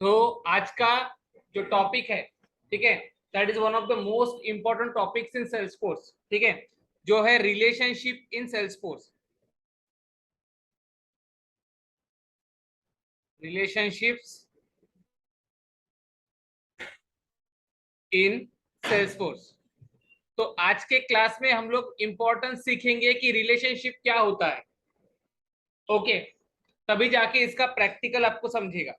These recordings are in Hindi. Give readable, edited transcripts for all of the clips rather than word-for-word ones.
तो आज का जो टॉपिक है, ठीक है, that is one of the most important topics in Salesforce, ठीक है, जो है relationship in Salesforce. Relationships in Salesforce. तो आज के क्लास में हम लोग इंपॉर्टेंस सीखेंगे कि रिलेशनशिप क्या होता है। ओके, तभी जाके इसका प्रैक्टिकल आपको समझेगा।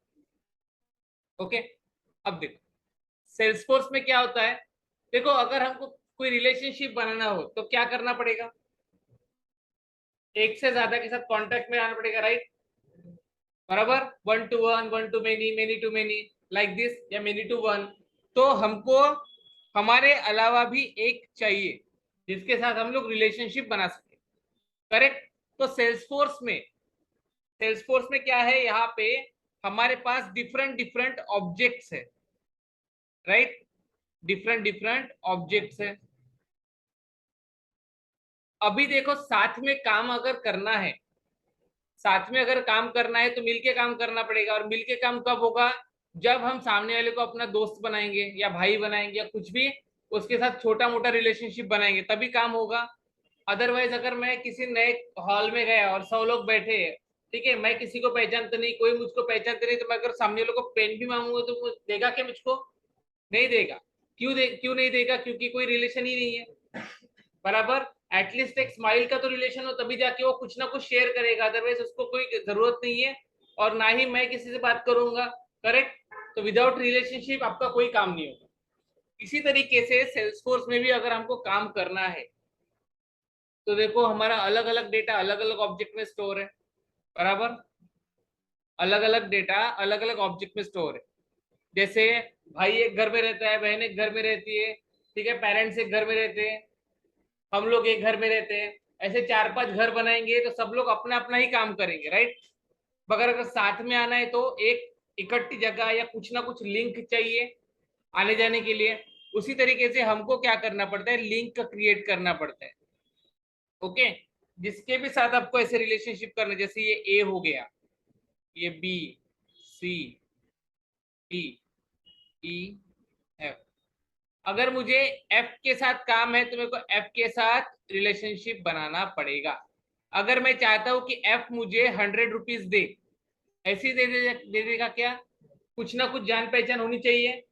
ओके, अब देखो सेल्सफोर्स में क्या होता है। देखो, अगर हमको कोई रिलेशनशिप बनाना हो तो क्या करना पड़ेगा? एक से ज्यादा के साथ कांटेक्ट में आना पड़ेगा, राइट? बराबर, one to one, one to many, many to many, like this, या मेनी टू वन। तो हमको हमारे अलावा भी एक चाहिए जिसके साथ हम लोग रिलेशनशिप बना सके। करेक्ट। तो सेल्सफोर्स में क्या है, यहाँ पे हमारे पास डिफरेंट डिफरेंट ऑब्जेक्ट्स है, राइट? डिफरेंट डिफरेंट ऑब्जेक्ट्स है। अभी देखो, साथ में काम अगर करना है, साथ में अगर काम करना है तो मिलके काम करना पड़ेगा। और मिलके काम कब होगा? जब हम सामने वाले को अपना दोस्त बनाएंगे या भाई बनाएंगे या कुछ भी उसके साथ छोटा मोटा रिलेशनशिप बनाएंगे, तभी काम होगा। अदरवाइज अगर मैं किसी नए हॉल में गया और 100 लोग बैठे हैं, ठीक है, मैं किसी को पहचानता नहीं, कोई मुझको पहचानते नहीं, तो मैं अगर सामने वाले को पेन भी मांगूंगा तो वो देगा क्या मुझको? नहीं देगा। क्यों नहीं देगा? क्योंकि कोई रिलेशन ही नहीं है। बराबर। एटलीस्ट एक स्माइल का तो रिलेशन हो, तभी जाके वो कुछ ना कुछ शेयर करेगा, अदरवाइज उसको कोई जरूरत नहीं है। और ना ही मैं किसी से बात करूंगा। करेक्ट। तो विदाउट रिलेशनशिप आपका कोई काम नहीं होगा। इसी तरीके से सेल्सफोर्स में भी अगर हमको काम करना है तो देखो, हमारा अलग अलग डेटा अलग अलग ऑब्जेक्ट में स्टोर है। बराबर। अलग अलग डेटा अलग अलग ऑब्जेक्ट में स्टोर है। जैसे भाई एक घर में रहता है, बहन एक घर में रहती है, ठीक है, पेरेंट्स एक घर में रहते हैं, हम लोग एक घर में रहते हैं। ऐसे 4-5 घर बनाएंगे तो सब लोग अपना अपना ही काम करेंगे, राइट? मगर अगर साथ में आना है तो एक इकट्ठी जगह या कुछ ना कुछ लिंक चाहिए आने जाने के लिए। उसी तरीके से हमको क्या करना पड़ता है, लिंक क्रिएट करना पड़ता है। ओके। जिसके भी साथ आपको ऐसे रिलेशनशिप करना, जैसे ये ए हो गया, ये बी, सी, डी, ई, एफ। अगर मुझे एफ के साथ काम है तो मेरे को एफ के साथ रिलेशनशिप बनाना पड़ेगा। अगर मैं चाहता हूं कि एफ मुझे 100 रुपीज दे, ऐसे ही दे देगा क्या? कुछ ना कुछ जान पहचान होनी चाहिए।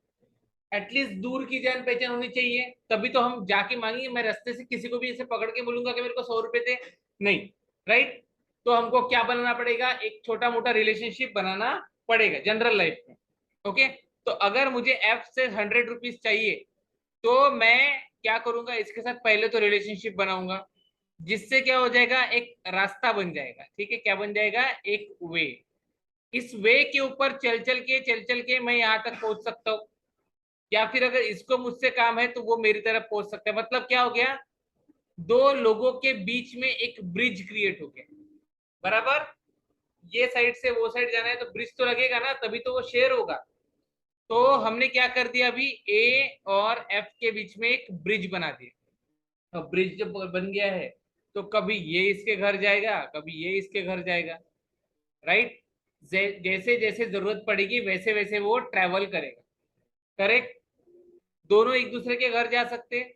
एटलीस्ट दूर की जान पहचान होनी चाहिए, तभी तो हम जाके मांगेंगे। मैं रास्ते से किसी को भी ऐसे पकड़ के बोलूंगा कि मेरे को 100 रुपए दे? नहीं, राइट? तो हमको क्या बनाना पड़ेगा? एक छोटा मोटा रिलेशनशिप बनाना पड़ेगा जनरल लाइफ में। ओके। तो अगर मुझे एफ से 100 रुपीज चाहिए तो मैं क्या करूंगा, इसके साथ पहले तो रिलेशनशिप बनाऊंगा, जिससे क्या हो जाएगा, एक रास्ता बन जाएगा। ठीक है, क्या बन जाएगा? एक वे। इस वे के ऊपर चल चल के मैं यहां तक पहुंच सकता हूँ। या फिर अगर इसको मुझसे काम है तो वो मेरी तरफ पहुंच सकता है। मतलब क्या हो गया, दो लोगों के बीच में एक ब्रिज क्रिएट हो गया। बराबर। ये साइड से वो साइड जाना है तो ब्रिज तो लगेगा ना, तभी तो वो शेयर होगा। तो हमने क्या कर दिया, अभी ए और एफ के बीच में एक ब्रिज बना दिया। तो ब्रिज जब बन गया है तो कभी ये इसके घर जाएगा, कभी ये इसके घर जाएगा, राइट? जैसे जैसे जरूरत पड़ेगी वैसे वैसे वो ट्रेवल करेगा। करेक्ट। दोनों एक दूसरे के घर जा सकते हैं,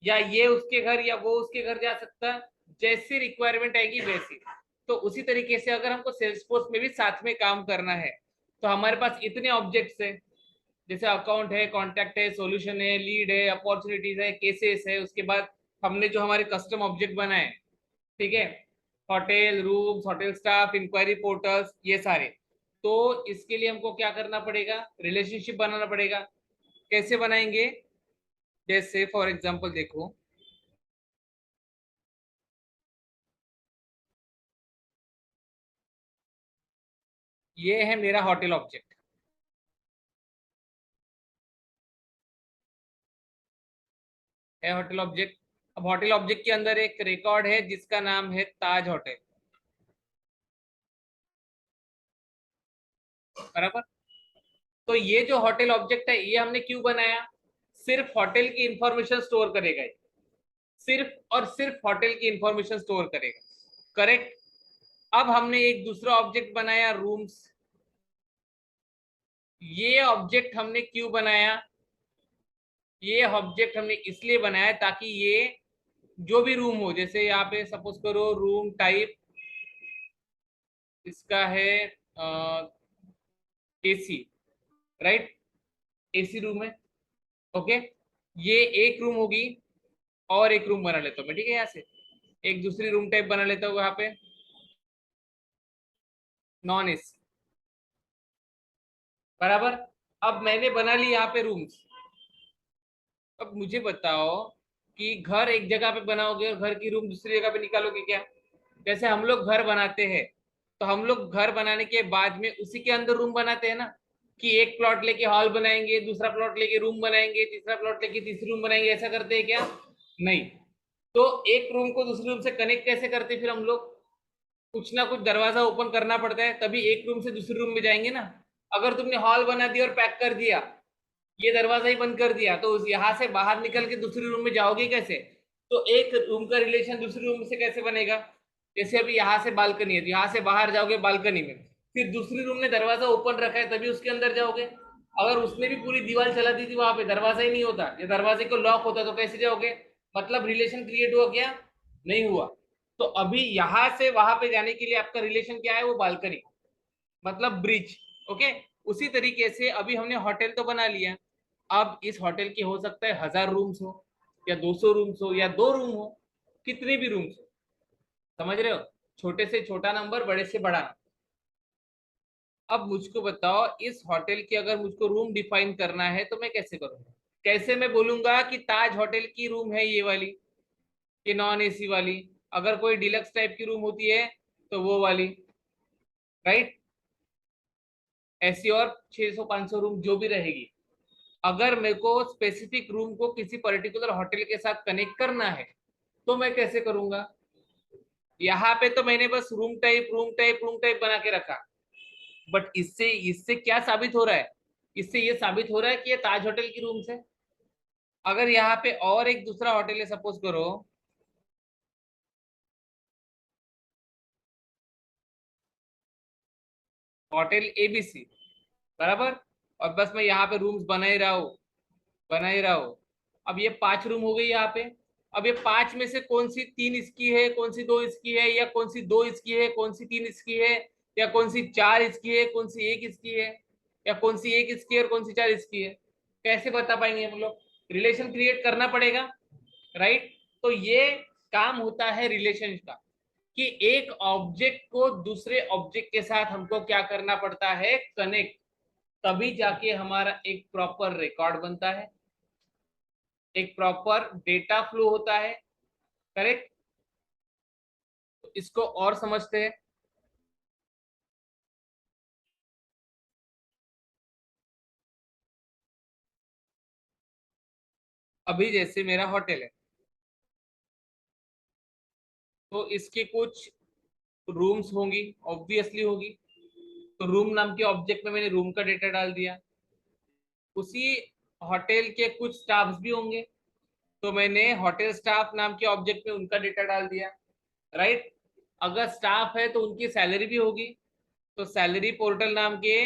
या ये उसके घर या वो उसके घर जा सकता है, जैसी रिक्वायरमेंट आएगी वैसी। तो उसी तरीके से अगर हमको सेल्सफोर्स में भी साथ में काम करना है तो हमारे पास इतने ऑब्जेक्ट्स है, जैसे अकाउंट है, कॉन्टैक्ट है, सॉल्यूशन है, लीड है, अपॉर्चुनिटीज है, केसेस है। उसके बाद हमने जो हमारे कस्टम ऑब्जेक्ट बनाए, ठीक है, hotel rooms, hotel staff, inquiry portals, ये सारे। तो इसके लिए हमको क्या करना पड़ेगा, रिलेशनशिप बनाना पड़ेगा। कैसे बनाएंगे? जैसे फॉर एग्जांपल देखो, ये है मेरा होटल ऑब्जेक्ट, है होटल ऑब्जेक्ट। अब होटल ऑब्जेक्ट के अंदर एक रिकॉर्ड है जिसका नाम है ताज होटल। बराबर। तो ये जो होटल ऑब्जेक्ट है ये हमने क्यों बनाया? सिर्फ होटल की इंफॉर्मेशन स्टोर करेगा ये, सिर्फ और सिर्फ होटल की इंफॉर्मेशन स्टोर करेगा। करेक्ट। अब हमने एक दूसरा ऑब्जेक्ट बनाया, रूम्स। ये ऑब्जेक्ट हमने क्यों बनाया? ये ऑब्जेक्ट हमने इसलिए बनाया ताकि ये जो भी रूम हो, जैसे यहाँ पे सपोज करो रूम टाइप इसका है एसी, राइट? एसी रूम है, ओके। ये एक रूम होगी और एक रूम बना लेता हूँ मैं, ठीक है? यहाँ से एक दूसरी रूम टाइप बना लेता हूँ यहाँ पे, नॉन एसी, बराबर। अब मैंने बना ली यहाँ पे रूम्स। अब मुझे बताओ कि घर एक जगह पे बनाओगे और घर की रूम दूसरी जगह पे निकालोगे क्या? जैसे हम लोग घर बनाते हैं, तो हम लोग घर बनाने के बाद में उसी के अंदर रूम बनाते हैं ना, कि एक प्लॉट लेके हॉल बनाएंगे, दूसरा प्लॉट लेके रूम बनाएंगे, तीसरा प्लॉट लेके तीसरी रूम बनाएंगे, ऐसा करते हैं क्या? नहीं। तो एक रूम को दूसरी रूम से कनेक्ट कैसे करते हैं फिर हम लोग? कुछ ना कुछ दरवाजा ओपन करना पड़ता है, तभी एक रूम से दूसरी रूम में जाएंगे ना। अगर तुमने हॉल बना दिया और पैक कर दिया, ये दरवाजा ही बंद कर दिया, तो यहाँ से बाहर निकल के दूसरी रूम में जाओगे कैसे? तो एक रूम का रिलेशन दूसरी रूम से कैसे बनेगा? जैसे अभी यहाँ से बालकनी है, तो यहाँ से बाहर जाओगे बालकनी में, फिर दूसरी रूम ने दरवाजा ओपन रखा है तभी उसके अंदर जाओगे। अगर उसने भी पूरी दीवार चला दी थी, वहां पे दरवाजा ही नहीं होता, ये दरवाजे को लॉक होता, तो कैसे जाओगे? मतलब रिलेशन क्रिएट हुआ क्या? नहीं हुआ। तो अभी यहाँ से वहां पे जाने के लिए आपका रिलेशन क्या है? वो बालकनी, मतलब ब्रिज, ओके। उसी तरीके से अभी हमने होटल तो बना लिया। अब इस होटल की हो सकता है 1000 रूम्स हो, या 200 रूम्स हो, या 2 रूम हो, कितने भी रूम्स हो, समझ रहे हो? छोटे से छोटा नंबर, बड़े से बड़ा नंबर। अब मुझको बताओ, इस होटल की अगर मुझको रूम डिफाइन करना है तो मैं कैसे करूंगा? कैसे मैं बोलूंगा कि ताज होटल की रूम है ये वाली, कि नॉन एसी वाली? अगर कोई डिलक्स टाइप की रूम होती है तो वो वाली, राइट? ऐसी और 600 500 रूम जो भी रहेगी। अगर मेरे को स्पेसिफिक रूम को किसी पर्टिकुलर होटल के साथ कनेक्ट करना है तो मैं कैसे करूंगा? यहाँ पे तो मैंने बस room type room type room type बना के रखा, बट इससे इससे क्या साबित हो रहा है? इससे ये साबित हो रहा है कि ये ताज होटल की रूम्स है। अगर यहाँ पे और एक दूसरा होटल है, सपोज करो होटल एबीसी, बराबर। और बस मैं यहाँ पे रूम्स बना ही रहा हूँ, बना ही रहा हूँ। अब ये 5 रूम हो गई यहाँ पे। अब ये 5 में से कौन सी 3 इसकी है, कौन सी 2 इसकी है, या कौन सी 2 इसकी है, कौन सी 3 इसकी है, या कौन सी 4 इसकी है, कौन सी 1 इसकी है, या कौन सी 1 इसकी है और कौन सी 4 इसकी है? कैसे बता पाएंगे हम लोग? रिलेशन क्रिएट करना पड़ेगा, राइट? तो ये काम होता है रिलेशन का, कि एक ऑब्जेक्ट को दूसरे ऑब्जेक्ट के साथ हमको क्या करना पड़ता है? कनेक्ट। तभी जाके हमारा एक प्रॉपर रिकॉर्ड बनता है, एक प्रॉपर डेटा फ्लो होता है, करेक्ट? तो इसको और समझते हैं। अभी जैसे मेरा होटल है, तो इसके कुछ रूम्स होंगी, ऑब्वियसली होगी। तो रूम नाम के ऑब्जेक्ट में मैंने रूम का डेटा डाल दिया। उसी होटल के कुछ स्टाफ्स भी होंगे, तो मैंने होटल स्टाफ नाम के ऑब्जेक्ट में उनका डेटा डाल दिया, राइट? अगर स्टाफ है तो उनकी सैलरी भी होगी, तो सैलरी पोर्टल नाम के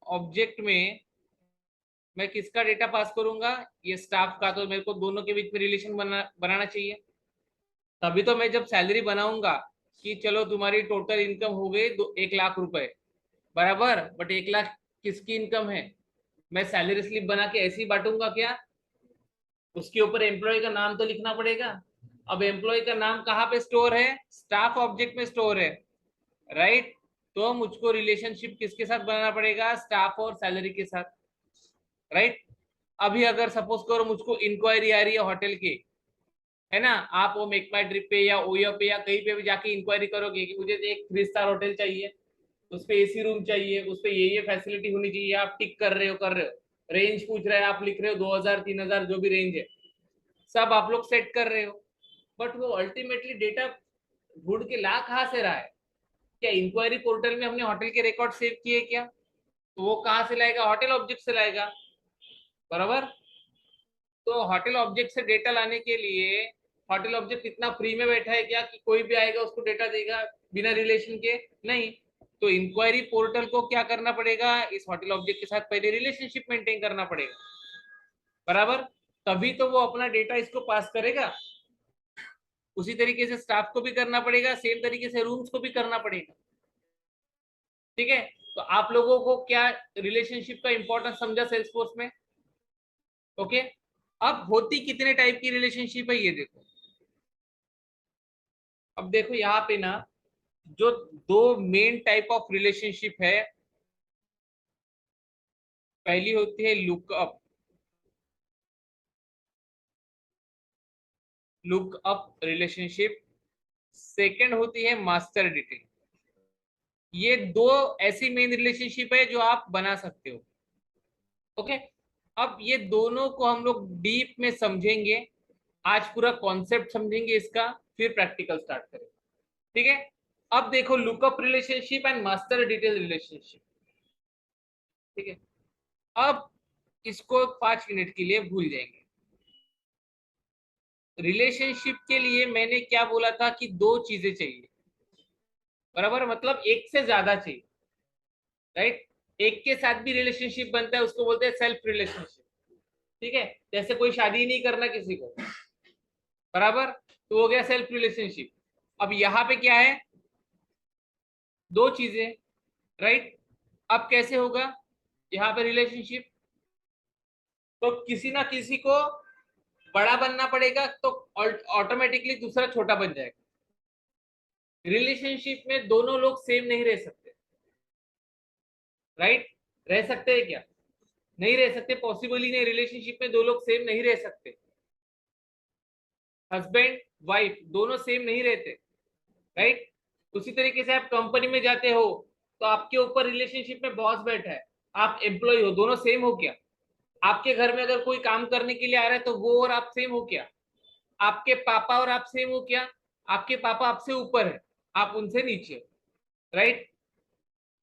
ऑब्जेक्ट में मैं किसका डेटा पास करूंगा? ये स्टाफ का। तो मेरे को दोनों के बीच में रिलेशन बनाना चाहिए। तभी तो मैं जब सैलरी बनाऊंगा कि चलो तुम्हारी टोटल इनकम हो गई 1 लाख रुपए, बराबर, बट 1 लाख किसकी इनकम है? मैं सैलरी स्लिप बना के ऐसे ही बांटूंगा क्या? उसके ऊपर एम्प्लॉय का नाम तो लिखना पड़ेगा। अब एम्प्लॉय का नाम कहाँ पे स्टोर है? स्टाफ ऑब्जेक्ट में स्टोर है, राइट? तो मुझको रिलेशनशिप किसके साथ बनाना पड़ेगा? स्टाफ और सैलरी के साथ, राइट? अभी अगर सपोज करो मुझको इंक्वायरी आ रही है होटल की, है ना, आप वो मेक माई ट्रिप पे या ओयो पे या कहीं पे भी जाके इंक्वायरी करोगे कि मुझे एक 3 स्टार होटल चाहिए, उस पे एसी रूम चाहिए, उस पे ये फैसिलिटी होनी चाहिए, आप टिक कर रहे हो, रेंज पूछ रहे हैं, आप लिख रहे हो 2000 3000 जो भी रेंज है, सब आप लोग सेट कर रहे हो। बट वो अल्टीमेटली डेटा ढूंढ के ला कहाँ से रहा है? क्या इंक्वायरी पोर्टल में हमने होटल के रिकॉर्ड सेव किए क्या? तो वो कहाँ से लाएगा? होटल ऑब्जेक्ट से लाएगा, बराबर। तो होटल ऑब्जेक्ट से डेटा लाने के लिए होटल ऑब्जेक्ट इतना फ्री में बैठा है क्या कि कोई भी आएगा उसको डेटा देगा बिना रिलेशन के? नहीं। तो इंक्वायरी पोर्टल को क्या करना पड़ेगा, इस होटल ऑब्जेक्ट के साथ पहले रिलेशनशिप मेंटेन करना पड़ेगा, बराबर, तभी तो वो अपना डेटा इसको पास करेगा। उसी तरीके से स्टाफ को भी करना पड़ेगा, सेम तरीके से रूम्स को भी करना पड़ेगा। ठीक है, तो आप लोगों को क्या रिलेशनशिप का इंपॉर्टेंस समझा सेल्सफोर्स में? ओके, अब होती कितने टाइप की रिलेशनशिप है ये देखो। अब देखो यहाँ पे ना जो दो मेन टाइप ऑफ रिलेशनशिप है, पहली होती है लुकअप रिलेशनशिप, सेकंड होती है मास्टर डिटेल। ये दो ऐसी मेन रिलेशनशिप है जो आप बना सकते हो। ओके, अब ये दोनों को हम लोग डीप में समझेंगे, आज पूरा कॉन्सेप्ट समझेंगे इसका, फिर प्रैक्टिकल स्टार्ट करेंगे। ठीक है, अब देखो lookup relationship and master detail relationship. ठीक है, अब इसको 5 मिनट के लिए भूल जाएंगे। रिलेशनशिप के लिए मैंने क्या बोला था कि दो चीजें चाहिए, बराबर, मतलब एक से ज्यादा चाहिए, राइट। एक के साथ भी रिलेशनशिप बनता है, उसको बोलते हैं सेल्फ रिलेशनशिप। ठीक है, जैसे कोई शादी नहीं करना किसी को, बराबर, तो हो गया सेल्फ रिलेशनशिप। अब यहाँ पे क्या है, दो चीजें, राइट। अब कैसे होगा यहाँ पे रिलेशनशिप, तो किसी ना किसी को बड़ा बनना पड़ेगा, तो ऑटोमेटिकली दूसरा छोटा बन जाएगा। रिलेशनशिप में दोनों लोग सेम नहीं रह सकते, राइट। रह सकते हैं क्या? नहीं रह सकते, पॉसिबल ही नहीं, रिलेशनशिप में दो लोग सेम नहीं रह सकते। हस्बैंड वाइफ दोनों सेम नहीं रहते, राइट। उसी तरीके से आप कंपनी में जाते हो, तो आपके ऊपर रिलेशनशिप में बॉस बैठा है, आप एम्प्लॉय हो, दोनों सेम हो क्या? आपके घर में अगर कोई काम करने के लिए आ रहा है तो वो और आप सेम हो क्या? आपके पापा और आप सेम हो क्या? आपके पापा आपसे ऊपर है, आप उनसे नीचे, राइट।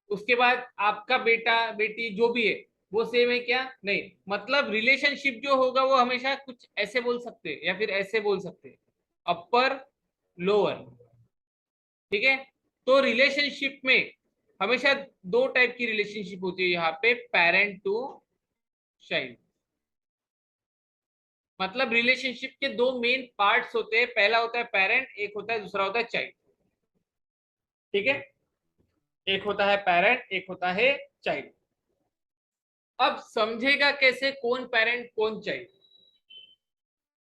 उसके बाद आपका बेटा बेटी जो भी है वो सेम है क्या? नहीं, मतलब रिलेशनशिप जो होगा वो हमेशा कुछ ऐसे बोल सकते हैं या फिर ऐसे बोल सकते हैं, अपर लोअर। ठीक है, तो रिलेशनशिप में हमेशा दो टाइप की रिलेशनशिप होती है यहाँ पे, पेरेंट टू चाइल्ड। मतलब रिलेशनशिप के दो मेन पार्ट्स होते हैं, पहला होता है पेरेंट, एक होता है, दूसरा होता है चाइल्ड। ठीक है, एक होता है पेरेंट, एक होता है चाइल्ड। अब समझेगा कैसे कौन पेरेंट कौन चाइल्ड,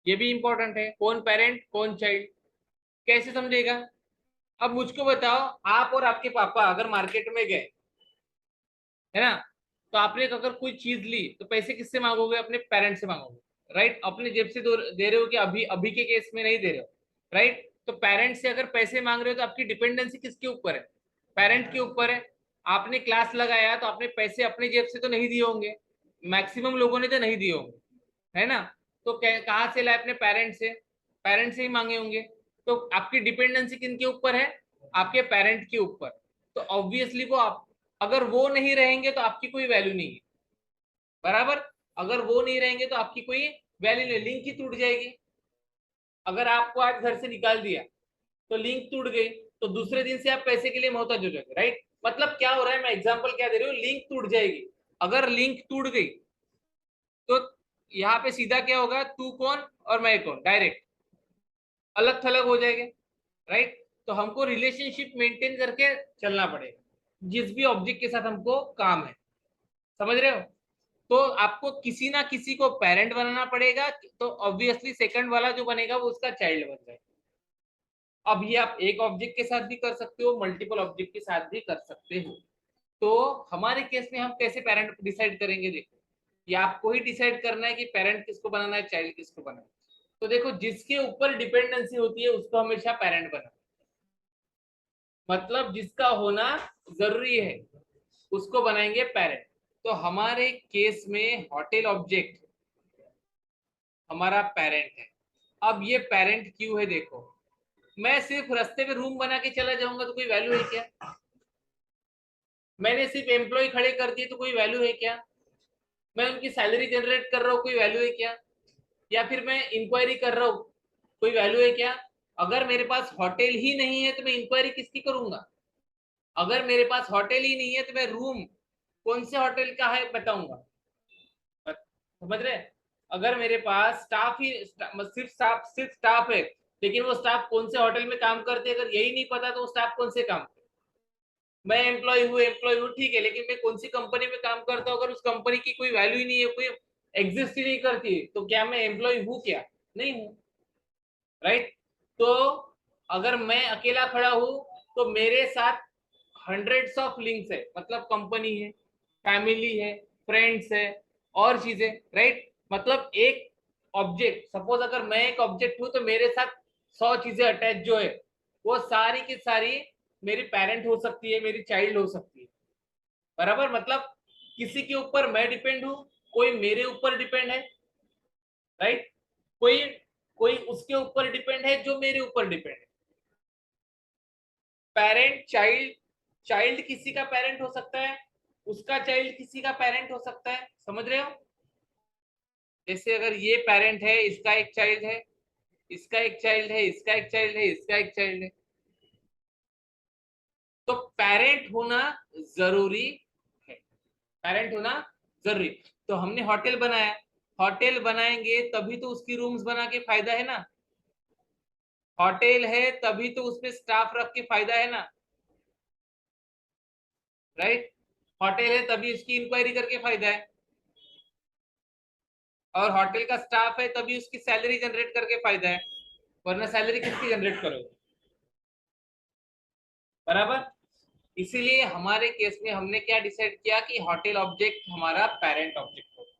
ये भी इंपॉर्टेंट है, कौन पेरेंट कौन चाइल्ड कैसे समझेगा? अब मुझको बताओ, आप और आपके पापा अगर मार्केट में गए, है ना, तो आपने अगर कोई चीज ली तो पैसे किससे मांगोगे? अपने पेरेंट्स से मांगोगे, राइट। अपने जेब से दे रहे हो कि अभी अभी के केस में नहीं दे रहे हो, राइट। तो पेरेंट्स से अगर पैसे मांग रहे हो तो आपकी डिपेंडेंसी किसके ऊपर है? पेरेंट के ऊपर है। आपने क्लास लगाया तो आपने पैसे अपने जेब से तो नहीं दिए होंगे, मैक्सिमम लोगों ने तो नहीं दिए होंगे, है ना। तो कहाँ से लाए? अपने पेरेंट्स से, पेरेंट्स से ही मांगे होंगे। तो आपकी डिपेंडेंसी किनके ऊपर है? आपके पेरेंट के ऊपर। तो ऑब्वियसली वो आप, अगर वो नहीं रहेंगे तो आपकी कोई वैल्यू नहीं है, बराबर। अगर वो नहीं रहेंगे तो आपकी कोई वैल्यू नहीं, लिंक ही टूट जाएगी। अगर आपको आज घर से निकाल दिया तो लिंक टूट गई, तो दूसरे दिन से आप पैसे के लिए मोहताज हो जाओगे, राइट। मतलब क्या हो रहा है, मैं एग्जांपल क्या दे रही हूँ, लिंक टूट जाएगी। अगर लिंक टूट गई तो यहाँ पे सीधा क्या होगा, तू कौन और मैं कौन, डायरेक्ट अलग थलग हो जाएंगे, राइट। तो हमको रिलेशनशिप मेंटेन करके चलना पड़ेगा जिस भी ऑब्जेक्ट के साथ हमको काम है, समझ रहे हो। तो आपको किसी ना किसी को पेरेंट बनाना पड़ेगा, तो ऑब्वियसली सेकंड वाला जो बनेगा वो उसका चाइल्ड बन जाएगा। अब ये आप एक ऑब्जेक्ट के साथ भी कर सकते हो, मल्टीपल ऑब्जेक्ट के साथ भी कर सकते हो। तो हमारे केस में हम कैसे पेरेंट डिसाइड करेंगे, देखो ये आपको ही डिसाइड करना है कि पेरेंट किसको बनाना है, चाइल्ड किसको बनाना है। तो देखो जिसके ऊपर डिपेंडेंसी होती है उसको हमेशा पेरेंट बनाना, मतलब जिसका होना जरूरी है उसको बनाएंगे पेरेंट। तो हमारे केस में होटल ऑब्जेक्ट हमारा पेरेंट है। अब ये पेरेंट क्यों है, देखो मैं सिर्फ रास्ते में रूम बना के चला जाऊंगा तो कोई वैल्यू है क्या? मैंने सिर्फ एम्प्लॉय खड़े कर दिए तो कोई वैल्यू है क्या? मैं उनकी सैलरी जनरेट कर रहा हूँ, कोई वैल्यू है क्या? या फिर मैं इंक्वायरी कर रहा हूँ, कोई वैल्यू है क्या? अगर मेरे पास होटल ही नहीं है तो मैं इंक्वायरी किसकी करूंगा? अगर मेरे पास होटल ही नहीं है तो मैं रूम कौन से होटल का है बताऊंगा, समझ रहे? अगर मेरे पास सिर्फ स्टाफ है, लेकिन वो स्टाफ कौन से होटल में काम करते हैं अगर यही नहीं पता तो वो स्टाफ कौन से काम करते? मैं एम्प्लॉय हूँ ठीक है, लेकिन मैं कौन सी कंपनी में काम करता हूँ अगर उस कंपनी की कोई वैल्यू ही नहीं है, कोई एग्जिस्ट ही नहीं करती, तो क्या मैं एम्प्लॉय हूँ? क्या नहीं हूँ, राइट? तो अगर मैं अकेला खड़ा हूँ तो मेरे साथ हंड्रेड्स ऑफ लिंक्स है, मतलब कंपनी है, फैमिली है, फ्रेंड्स है, और चीजें, राइट? मतलब एक ऑब्जेक्ट, सपोज अगर मैं एक ऑब्जेक्ट हूं तो मेरे साथ 100 चीजें अटैच जो है वो सारी की सारी मेरी पेरेंट हो सकती है, मेरी चाइल्ड हो सकती है, बराबर? मतलब किसी के ऊपर मैं डिपेंड हूं, कोई मेरे ऊपर डिपेंड है, राइट? कोई कोई उसके ऊपर डिपेंड है जो मेरे ऊपर डिपेंड है। पेरेंट चाइल्ड, चाइल्ड किसी का पेरेंट हो सकता है, उसका चाइल्ड किसी का पेरेंट हो सकता है, समझ रहे हो? जैसे अगर ये पेरेंट है, इसका एक चाइल्ड है, इसका एक चाइल्ड है, इसका एक चाइल्ड है, इसका एक चाइल्ड है, तो पेरेंट होना जरूरी है, पेरेंट होना जरूरी। तो हमने होटल बनाया, होटल बनाएंगे तभी तो उसकी रूम्स बना के फायदा है ना, होटल है तभी तो उसमें स्टाफ रख के फायदा है ना, राइट? होटल है तभी उसकी इंक्वायरी करके फायदा है, और होटल का स्टाफ है तभी उसकी सैलरी जनरेट करके फायदा है, वरना सैलरी किसकी जनरेट करोगे, बराबर? इसीलिए हमारे केस में हमने क्या डिसाइड किया कि होटल ऑब्जेक्ट हमारा पेरेंट ऑब्जेक्ट होगा।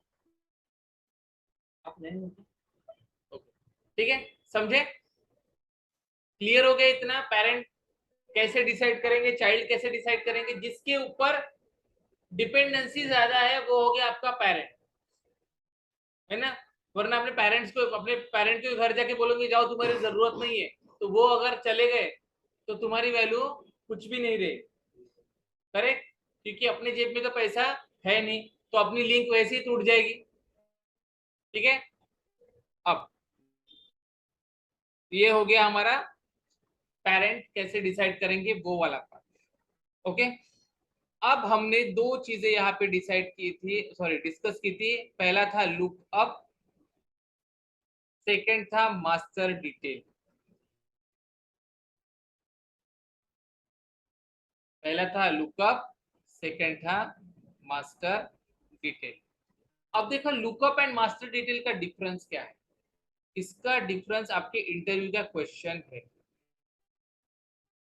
ठीक है, समझे? क्लियर हो गया इतना? पेरेंट कैसे डिसाइड करेंगे, चाइल्ड कैसे डिसाइड करेंगे? जिसके ऊपर डिपेंडेंसी ज्यादा है वो हो गया आपका पेरेंट, है ना? वरना अपने पेरेंट्स को, अपने पेरेंट के घर जाके बोलोगे जाओ तुम्हारी जरूरत नहीं है, तो वो अगर चले गए तो तुम्हारी वैल्यू कुछ भी नहीं रहेगी, करेक्ट? क्योंकि अपने जेब में तो पैसा है नहीं, तो अपनी लिंक वैसे ही टूट जाएगी, ठीक है? अब ये हो गया हमारा पेरेंट कैसे डिसाइड करेंगे वो वाला पार्ट, ओके? अब हमने दो चीजें यहाँ पे डिसाइड की थी, सॉरी डिस्कस की थी। पहला था लुक अप, सेकंड था मास्टर डिटेल। पहला था लुकअप, सेकंड था मास्टर डिटेल। अब देखो लुकअप एंड मास्टर डिटेल का डिफरेंस क्या है। इसका डिफरेंस आपके इंटरव्यू का क्वेश्चन है,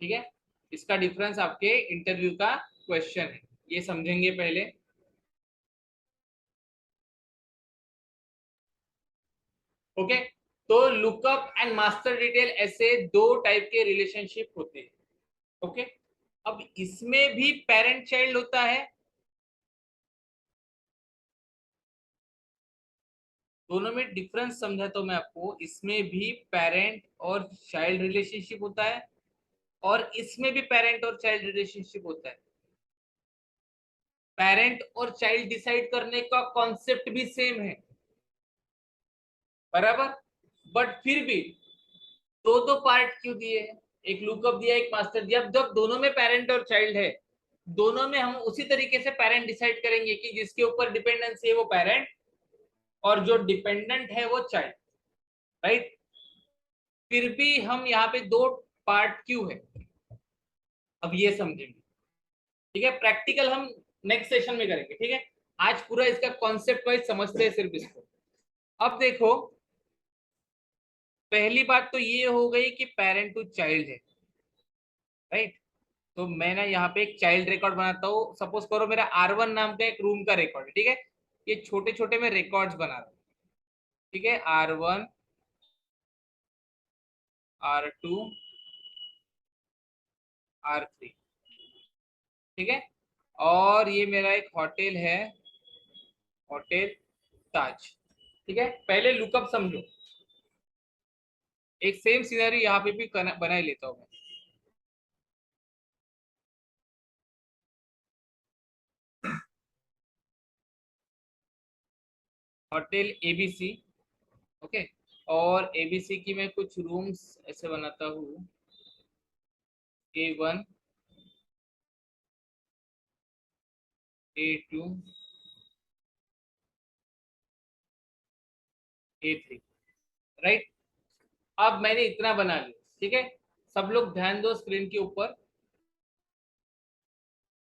ठीक है? इसका डिफरेंस आपके इंटरव्यू का क्वेश्चन है, ये समझेंगे पहले। ओके, तो लुकअप एंड मास्टर डिटेल ऐसे दो टाइप के रिलेशनशिप होते हैं, ओके? अब इसमें भी पेरेंट चाइल्ड होता है, दोनों में डिफरेंस समझा तो मैं आपको, इसमें भी पेरेंट और चाइल्ड रिलेशनशिप होता है और इसमें भी पेरेंट और चाइल्ड रिलेशनशिप होता है। पेरेंट और चाइल्ड डिसाइड करने का कॉन्सेप्ट भी सेम है, बराबर? बट फिर भी दो दो पार्ट क्यों दिए हैं? एक लुकअप दिया, एक मास्टर दिया। जब दोनों में पेरेंट और चाइल्ड है, दोनों में हम उसी तरीके से पेरेंट डिसाइड करेंगे कि जिसके ऊपर डिपेंडेंसी है वो पेरेंट और जो डिपेंडेंट है वो चाइल्ड, राइट? फिर भी हम यहाँ पे दो पार्ट क्यों है, अब ये समझेंगे, ठीक है? प्रैक्टिकल हम नेक्स्ट सेशन में करेंगे, ठीक है? आज पूरा इसका कॉन्सेप्ट वाइज समझते हैं सिर्फ इसको। अब देखो, पहली बात तो ये हो गई कि पेरेंट टू चाइल्ड है, राइट? तो मैं ना यहाँ पे एक चाइल्ड रिकॉर्ड बनाता हूँ। सपोज करो मेरा R1 नाम का एक रूम का रिकॉर्ड है, ठीक है? ये छोटे छोटे मैं रिकॉर्ड्स बना रहा हूँ, ठीक है? R1, R2, R3, ठीक है? और ये मेरा एक होटल है, होटल ताज, ठीक है? पहले लुकअप समझो, एक सेम सीनरी यहाँ पे भी बना ही लेता हूँ मैं। Hotel ABC, okay? और ABC की मैं कुछ रूम्स ऐसे बनाता हूँ, A1, A2 A3, राइट। अब मैंने इतना बना लिया, ठीक है। सब लोग ध्यान दो स्क्रीन के ऊपर।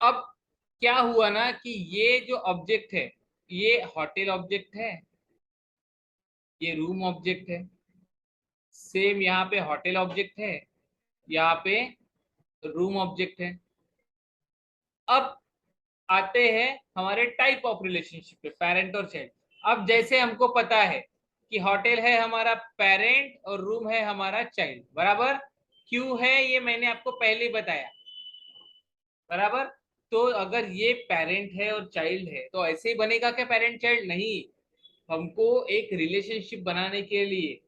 अब क्या हुआ ना कि ये जो ऑब्जेक्ट है, ये होटल ऑब्जेक्ट है, ये रूम ऑब्जेक्ट है, सेम यहाँ पे होटल ऑब्जेक्ट है, यहाँ पे रूम ऑब्जेक्ट है। अब आते हैं हमारे टाइप ऑफ रिलेशनशिप पे, पेरेंट और चाइल्ड। अब जैसे हमको पता है कि होटल है हमारा पेरेंट और रूम है हमारा चाइल्ड, बराबर। क्यों है ये मैंने आपको पहले ही बताया, बराबर। तो अगर ये पेरेंट है और चाइल्ड है तो ऐसे ही बनेगा क्या पेरेंट चाइल्ड? नहीं। हमको एक रिलेशनशिप बनाने के लिए,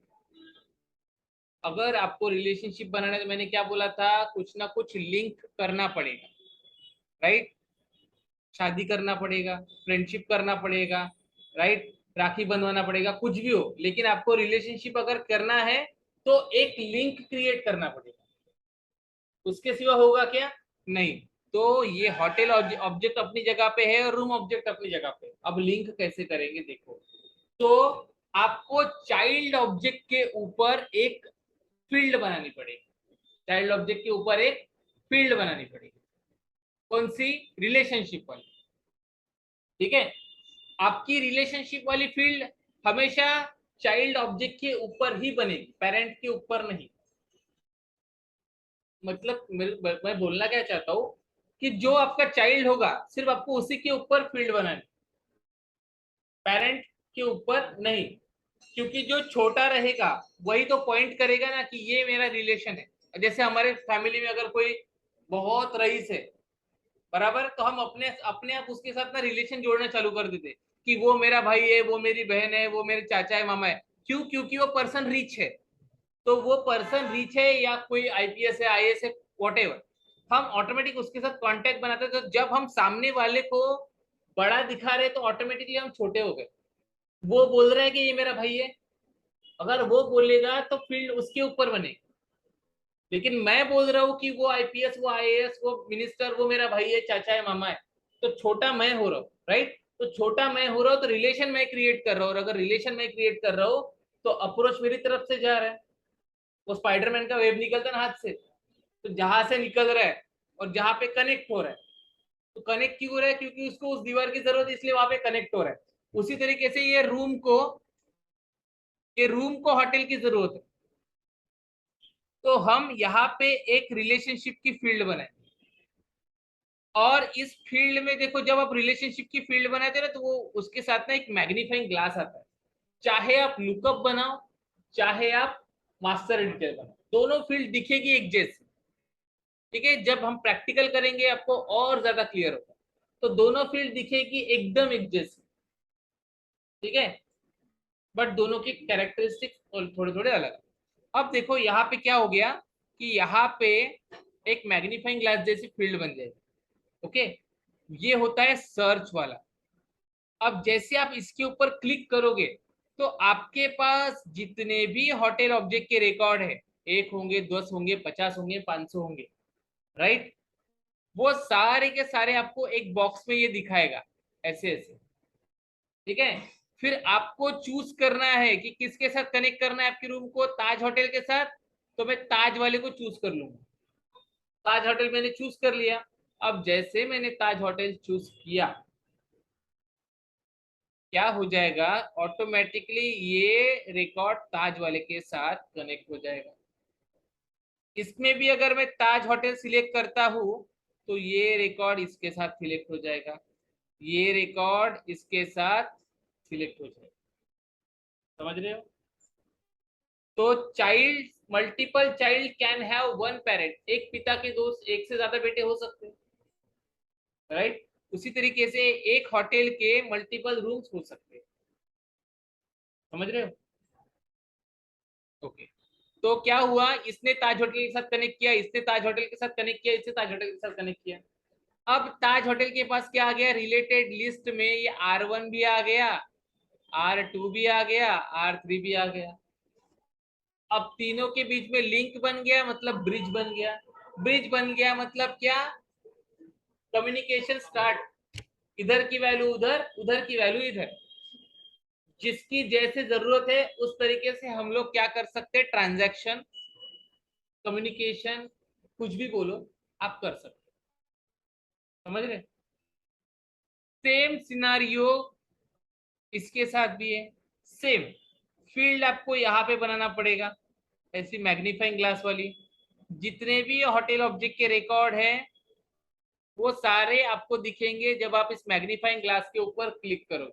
अगर आपको रिलेशनशिप बनाना है तो मैंने क्या बोला था, कुछ ना कुछ लिंक करना पड़ेगा, राइट। शादी करना पड़ेगा, फ्रेंडशिप करना पड़ेगा, राइट, राखी बंधवाना पड़ेगा, कुछ भी हो, लेकिन आपको रिलेशनशिप अगर करना है तो एक लिंक क्रिएट करना पड़ेगा। उसके सिवा होगा क्या? नहीं। तो ये होटल ऑब्जेक्ट अपनी जगह पे है और रूम ऑब्जेक्ट अपनी जगह पे। अब लिंक कैसे करेंगे देखो। तो आपको चाइल्ड ऑब्जेक्ट के ऊपर एक फील्ड बनानी पड़ेगी, चाइल्ड ऑब्जेक्ट के ऊपर एक फील्ड बनानी पड़ेगी। कौन सी? रिलेशनशिप वाली, ठीक है। आपकी रिलेशनशिप वाली फील्ड हमेशा चाइल्ड ऑब्जेक्ट के ऊपर ही बनेगी, पेरेंट के ऊपर नहीं। मतलब मैं बोलना क्या चाहता हूं कि जो आपका चाइल्ड होगा सिर्फ आपको उसी के ऊपर फील्ड बनानी, पेरेंट के ऊपर नहीं। क्योंकि जो छोटा रहेगा वही तो पॉइंट करेगा ना कि ये मेरा रिलेशन है। जैसे हमारे फैमिली में अगर कोई बहुत रईस है, बराबर, तो हम अपने अपने आप उसके साथ ना रिलेशन जोड़ना चालू कर देते कि वो मेरा भाई है, वो मेरी बहन है, वो मेरे चाचा है, मामा है। क्यों? क्योंकि वो पर्सन रिच है। तो वो पर्सन रिच है या कोई आईपीएस है, आईएएस है, वॉटेवर, हम ऑटोमेटिक उसके साथ कांटेक्ट बनाते हैं। तो जब हम सामने वाले को बड़ा दिखा रहे तो ऑटोमेटिकली हम छोटे हो गए। वो बोल रहा है कि ये मेरा भाई है, अगर वो बोलेगा तो फील्ड उसके ऊपर बने। लेकिन मैं बोल रहा हूँ कि वो आईपीएस, वो आईएएस, वो मिनिस्टर, वो मेरा भाई है, चाचा है, मामा है, तो छोटा मैं हो रहा हूँ, राइट। तो छोटा मैं हो रहा हूँ तो रिलेशन मैं क्रिएट कर रहा हूँ, और अगर रिलेशन मैं क्रिएट कर रहा हूँ तो अप्रोच मेरी तरफ से जा रहा है। वो स्पाइडरमैन का वेब निकलता है ना हाथ से, तो जहां से निकल रहा है और जहां पे कनेक्ट हो रहा है, तो कनेक्ट क्यों हो रहा है? क्योंकि उसको उस दीवार की जरूरत है, इसलिए वहां पे कनेक्ट हो रहा है। उसी तरीके से ये रूम को होटल की जरूरत है। तो हम यहाँ पे एक रिलेशनशिप की फील्ड बनाए, और इस फील्ड में देखो, जब आप रिलेशनशिप की फील्ड बनाते हैं ना तो वो उसके साथ ना एक मैग्नीफाइंग ग्लास आता है। चाहे आप लुकअप बनाओ, चाहे आप मास्टर डिटेल बनाओ, दोनों फील्ड दिखेगी एक जैसी, ठीक है। जब हम प्रैक्टिकल करेंगे आपको और ज्यादा क्लियर होगा। तो दोनों फील्ड दिखेगी एकदम एक जैसी, ठीक है। बट दोनों की कैरेक्टरिस्टिक्स थोड़े थोड़े अलग। अब देखो यहाँ पे क्या हो गया कि यहाँ पे एक मैग्नीफाइंग ग्लास जैसी फील्ड बन जाएगी, ओके। ये होता है सर्च वाला। अब जैसे आप इसके ऊपर क्लिक करोगे तो आपके पास जितने भी होटल ऑब्जेक्ट के रिकॉर्ड है, 1 होंगे, 10 होंगे, 50 होंगे, 500 होंगे, राइट, वो सारे के सारे आपको एक बॉक्स में ये दिखाएगा, ऐसे ऐसे, ठीक है। फिर आपको चूज करना है कि किसके साथ कनेक्ट करना है आपके रूम को, ताज होटल के साथ। तो मैं ताज वाले को चूज कर लूंगा। ताज होटल मैंने चूज कर लिया। अब जैसे मैंने ताज होटल चूज किया, क्या हो जाएगा, ऑटोमेटिकली ये रिकॉर्ड ताज वाले के साथ कनेक्ट हो जाएगा। इसमें भी अगर मैं ताज होटल सिलेक्ट करता हूं तो ये रिकॉर्ड इसके साथ सिलेक्ट हो जाएगा, ये रिकॉर्ड इसके साथ सिलेक्ट हो जाएगा। समझ रहे हो? तो child, multiple child can have one parent, एक पिता के दो, एक से ज्यादा बेटे हो सकते हैं, राइट। उसी तरीके से एक होटल के मल्टीपल रूम्स हो सकते हैं। समझ रहे हो? ओके। तो क्या हुआ, इसने ताज होटल के साथ कनेक्ट किया, इसने ताज होटल के साथ कनेक्ट किया, इसने ताज होटल के साथ कनेक्ट किया। अब ताज होटल के पास क्या आ गया, रिलेटेड लिस्ट में ये R1 भी आ गया, R2 भी आ गया, R3 भी आ गया। अब तीनों के बीच में लिंक बन गया, मतलब ब्रिज बन गया। ब्रिज बन गया मतलब क्या? Communication start. इधर की वैल्यू उधर, उधर की वैल्यू इधर। जिसकी जैसे जरूरत है उस तरीके से हम लोग क्या कर सकते हैं, ट्रांजैक्शन, कम्युनिकेशन, कुछ भी बोलो आप कर सकते हो। समझ रहे? सेम सिनारियो इसके साथ भी है। सेम फील्ड आपको यहाँ पे बनाना पड़ेगा, ऐसी मैग्नीफाइंग ग्लास वाली। जितने भी होटल ऑब्जेक्ट के रिकॉर्ड है वो सारे आपको दिखेंगे जब आप इस मैग्नीफाइंग ग्लास के ऊपर क्लिक करोगे।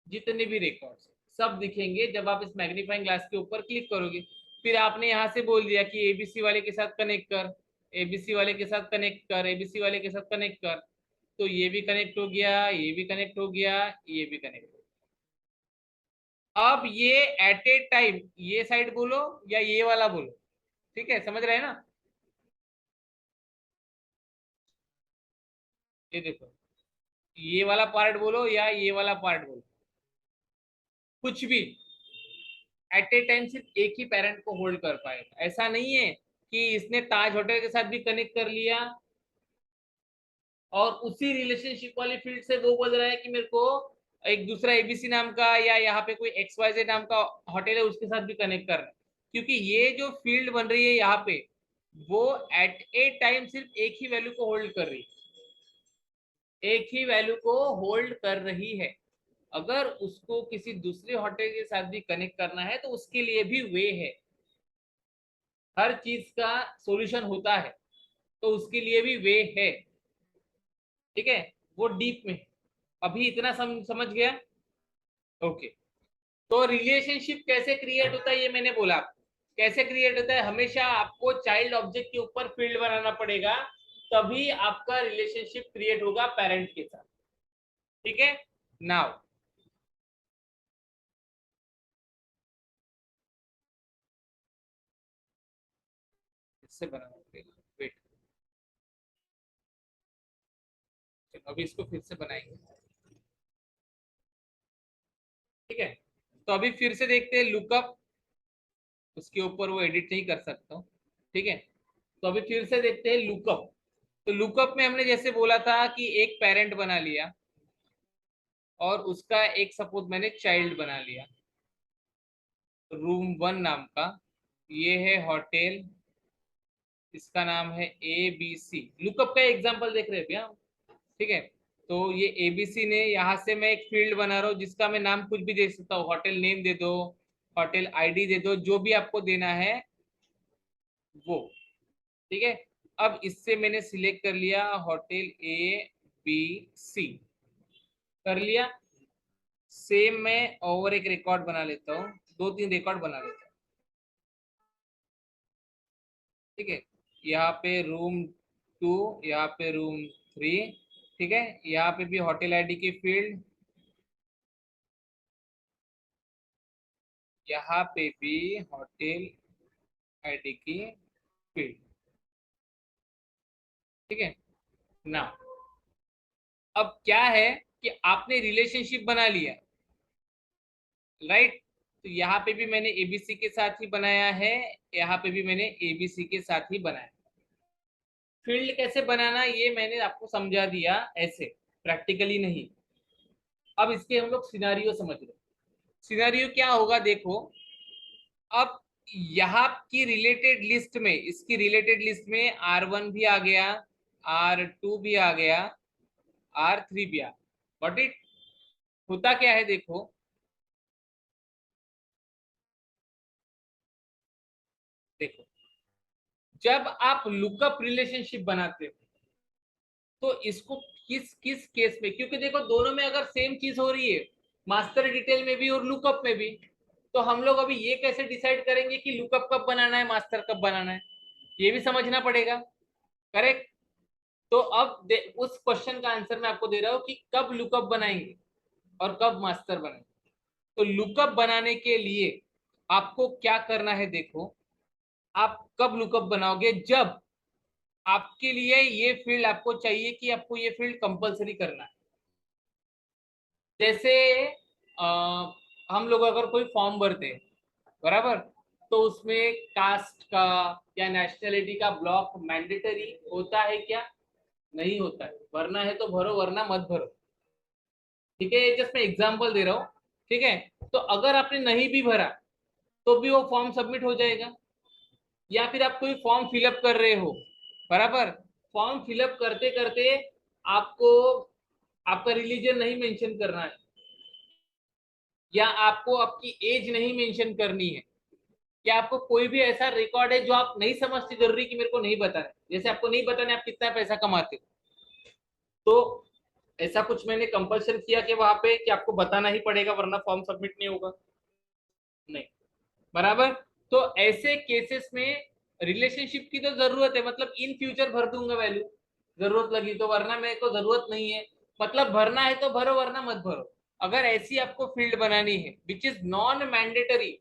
जितने भी रिकॉर्ड्स सब दिखेंगे जब आप इस मैग्नीफाइंग ग्लास के ऊपर क्लिक करोगे। फिर आपने यहाँ से बोल दिया कि एबीसी वाले के साथ कनेक्ट कर, एबीसी वाले के साथ कनेक्ट कर, एबीसी वाले के साथ कनेक्ट कर, तो ये भी कनेक्ट हो गया, ये भी कनेक्ट हो गया, ये भी कनेक्ट हो गया। अब ये एट ए टाइम ये साइड बोलो या ये वाला बोलो, ठीक है, समझ रहे हैं ना? ये देखो, ये वाला पार्ट बोलो या ये वाला पार्ट बोलो, कुछ भी एट ए टाइम सिर्फ एक ही पेरेंट को होल्ड कर पाएगा। ऐसा नहीं है कि इसने ताज होटल के साथ भी कनेक्ट कर लिया और उसी रिलेशनशिप वाली फील्ड से वो बोल रहा है कि मेरे को एक दूसरा एबीसी नाम का या यहाँ पे कोई एक्स वाई जेड नाम का होटल है उसके साथ भी कनेक्ट कर रहा है। क्योंकि ये जो फील्ड बन रही है यहाँ पे वो एट ए टाइम सिर्फ एक ही वैल्यू को होल्ड कर रही है, एक ही वैल्यू को होल्ड कर रही है। अगर उसको किसी दूसरे होटल के साथ भी कनेक्ट करना है तो उसके लिए भी वे है। हर चीज का सॉल्यूशन होता है तो उसके लिए भी वे है। ठीक है, वो डीप में। अभी इतना समझ गया? ओके। तो रिलेशनशिप कैसे क्रिएट होता है ये मैंने बोला। कैसे क्रिएट होता है, हमेशा आपको चाइल्ड ऑब्जेक्ट के ऊपर फील्ड बनाना पड़ेगा, तभी आपका रिलेशनशिप क्रिएट होगा पेरेंट के साथ। ठीक है, नाउ इससे बनाना पड़ेगा, वेट। चलो अभी इसको फिर से बनाएंगे। ठीक है, तो अभी फिर से देखते हैं लुकअप। उसके ऊपर वो एडिट नहीं कर सकता हूँ। ठीक है, तो अभी फिर से देखते हैं लुकअप। तो लुकअप में हमने जैसे बोला था कि एक पेरेंट बना लिया और उसका एक सपोज मैंने चाइल्ड बना लिया, रूम 1 नाम का। ये है होटल, इसका नाम है ABC। लुकअप का एग्जांपल देख रहे हैं भैया? ठीक है, तो ये ABC ने, यहाँ से मैं एक फील्ड बना रहा हूँ जिसका मैं नाम कुछ भी दे सकता हूँ, होटल नेम दे दो, होटल आईडी दे दो, जो भी आपको देना है वो। ठीक है, अब इससे मैंने सिलेक्ट कर लिया होटल ABC, कर लिया। सेम मैं और एक रिकॉर्ड बना लेता हूँ, 2-3 रिकॉर्ड बना लेता हूँ। ठीक है, यहाँ पे रूम 2, यहाँ पे रूम 3। ठीक है, यहाँ पे भी होटल आईडी की फील्ड, यहाँ पे भी होटल आईडी की फील्ड। ठीक है ना? अब क्या है कि आपने रिलेशनशिप बना लिया, राइट? तो यहाँ पे भी मैंने एबीसी के साथ ही बनाया है, यहाँ पे भी मैंने एबीसी के साथ ही बनाया। फील्ड कैसे बनाना ये मैंने आपको समझा दिया, ऐसे प्रैक्टिकली नहीं। अब इसके हम लोग सिनारियो समझ रहे। सिनारियो क्या होगा देखो। अब यहाँ की रिलेटेड लिस्ट में, इसकी रिलेटेड लिस्ट में R1 भी आ गया, R2 भी आ गया, R3 भी आ। बट इट होता क्या है देखो, देखो जब आप लुकअप रिलेशनशिप बनाते हो तो इसको किस किस केस में, क्योंकि देखो दोनों में अगर सेम चीज हो रही है, मास्टर डिटेल में भी और लुकअप में भी, तो हम लोग अभी ये कैसे डिसाइड करेंगे कि लुकअप कब बनाना है, मास्टर कब बनाना है, ये भी समझना पड़ेगा। करेक्ट? तो अब उस क्वेश्चन का आंसर मैं आपको दे रहा हूं कि कब लुकअप बनाएंगे और कब मास्टर बनाएंगे। तो लुकअप बनाने के लिए आपको क्या करना है देखो। आप कब लुकअप बनाओगे, जब आपके लिए ये फील्ड आपको चाहिए कि आपको ये फील्ड कंपलसरी करना है। जैसे आ, हम लोग अगर कोई फॉर्म भरते हैं, बराबर, तो उसमें कास्ट का या नेशनलिटी का ब्लॉक मैंडेटरी होता है क्या? नहीं होता है, भरना है तो भरो वरना मत भरो। ठीक है, ये जस्ट मैं एग्जांपल दे रहा हूँ। ठीक है, तो अगर आपने नहीं भी भरा तो भी वो फॉर्म सबमिट हो जाएगा। या फिर आप कोई फॉर्म फिलअप कर रहे हो, बराबर, फॉर्म फिलअप करते करते आपको आपका रिलीजन नहीं मेंशन करना है, या आपको आपकी एज नहीं मेंशन करनी है, या आपको कोई भी ऐसा रिकॉर्ड है जो आप नहीं समझते जरूरी कि मेरे को नहीं बताना है, जैसे आपको नहीं बताना है आप कितना पैसा कमाते हो, तो ऐसा कुछ मैंने कंपल्सन किया कि वहां पे कि आपको बताना ही पड़ेगा वरना फॉर्म सबमिट नहीं होगा, नहीं, बराबर। तो ऐसे केसेस में रिलेशनशिप की तो जरूरत है, मतलब इन फ्यूचर भर दूंगा वैल्यू जरूरत लगी तो, वरना मेरे को जरूरत नहीं है। मतलब भरना है तो भरो वरना मत भरो। अगर ऐसी आपको फील्ड बनानी है विच इज नॉन मैंडेटरी,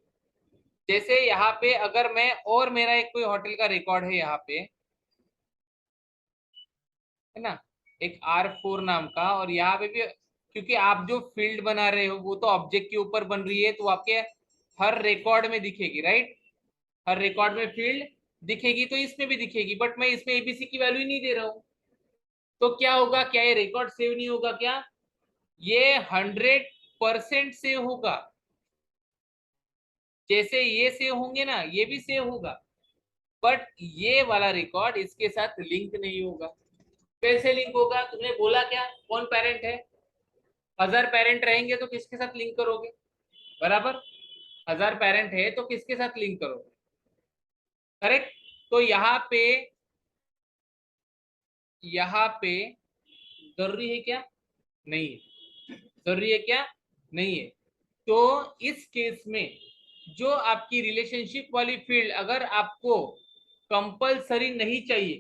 जैसे यहाँ पे अगर मैं और मेरा एक कोई होटल का रिकॉर्ड है यहाँ पे, है ना, एक R4 नाम का, और यहाँ पे भी क्योंकि आप जो फील्ड बना रहे हो वो तो ऑब्जेक्ट के ऊपर बन रही है, तो आपके हर रिकॉर्ड में दिखेगी, राइट, हर रिकॉर्ड में फील्ड दिखेगी, तो इसमें भी दिखेगी, बट मैं इसमें एबीसी की वैल्यू ही नहीं दे रहा हूँ। तो क्या होगा, क्या ये रिकॉर्ड सेव नहीं होगा क्या? ये 100% सेव होगा। जैसे ये सेव होंगे ना, ये भी सेव होगा, बट ये वाला रिकॉर्ड इसके साथ लिंक नहीं होगा। कैसे लिंक होगा? तुमने बोला क्या, कौन पेरेंट है? 1000 पेरेंट रहेंगे तो किसके साथ लिंक करोगे, बराबर, 1000 पेरेंट है तो किसके साथ लिंक करोगे, करेक्ट। तो यहाँ पे जरूरी है क्या? नहीं है। जरूरी है क्या? नहीं है। तो इस केस में जो आपकी रिलेशनशिप वाली फील्ड अगर आपको कंपलसरी नहीं चाहिए,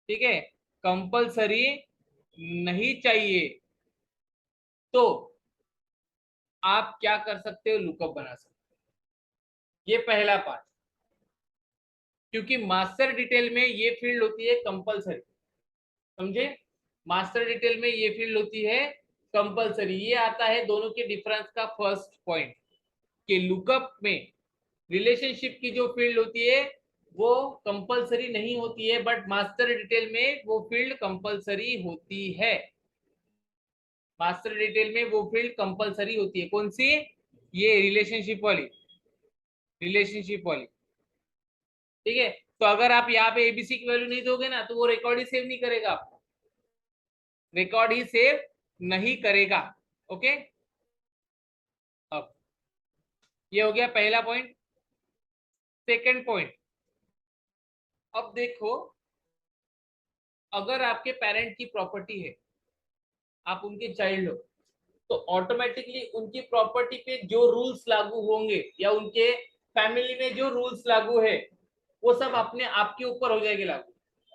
ठीक है, कंपलसरी नहीं चाहिए, तो आप क्या कर सकते हो, लुकअप बना सकते हो। ये पहला पार्ट, क्योंकि मास्टर डिटेल में ये फील्ड होती है कंपलसरी, समझे, मास्टर डिटेल में ये फील्ड होती है कंपलसरी। ये आता है दोनों के डिफरेंस का फर्स्ट पॉइंट, कि लुकअप में रिलेशनशिप की जो फील्ड होती है वो कंपलसरी नहीं होती है, बट मास्टर डिटेल में वो फील्ड कंपलसरी होती है। मास्टर डिटेल में वो फील्ड कंपलसरी होती है, कौन सी? ये रिलेशनशिप वाली, ठीक है। तो अगर आप यहाँ पे एबीसी की वैल्यू नहीं दोगे ना तो वो रिकॉर्ड ही सेव नहीं करेगा आपको, रिकॉर्ड ही सेव नहीं करेगा। ओके, अब ये हो गया पहला पॉइंट। सेकंड पॉइंट, अब देखो, अगर आपके पेरेंट की प्रॉपर्टी है, आप उनके चाइल्ड हो, तो ऑटोमेटिकली उनकी प्रॉपर्टी पे जो रूल्स लागू होंगे या उनके फैमिली में जो रूल्स लागू है वो सब अपने आपके ऊपर हो जाएंगे, लागू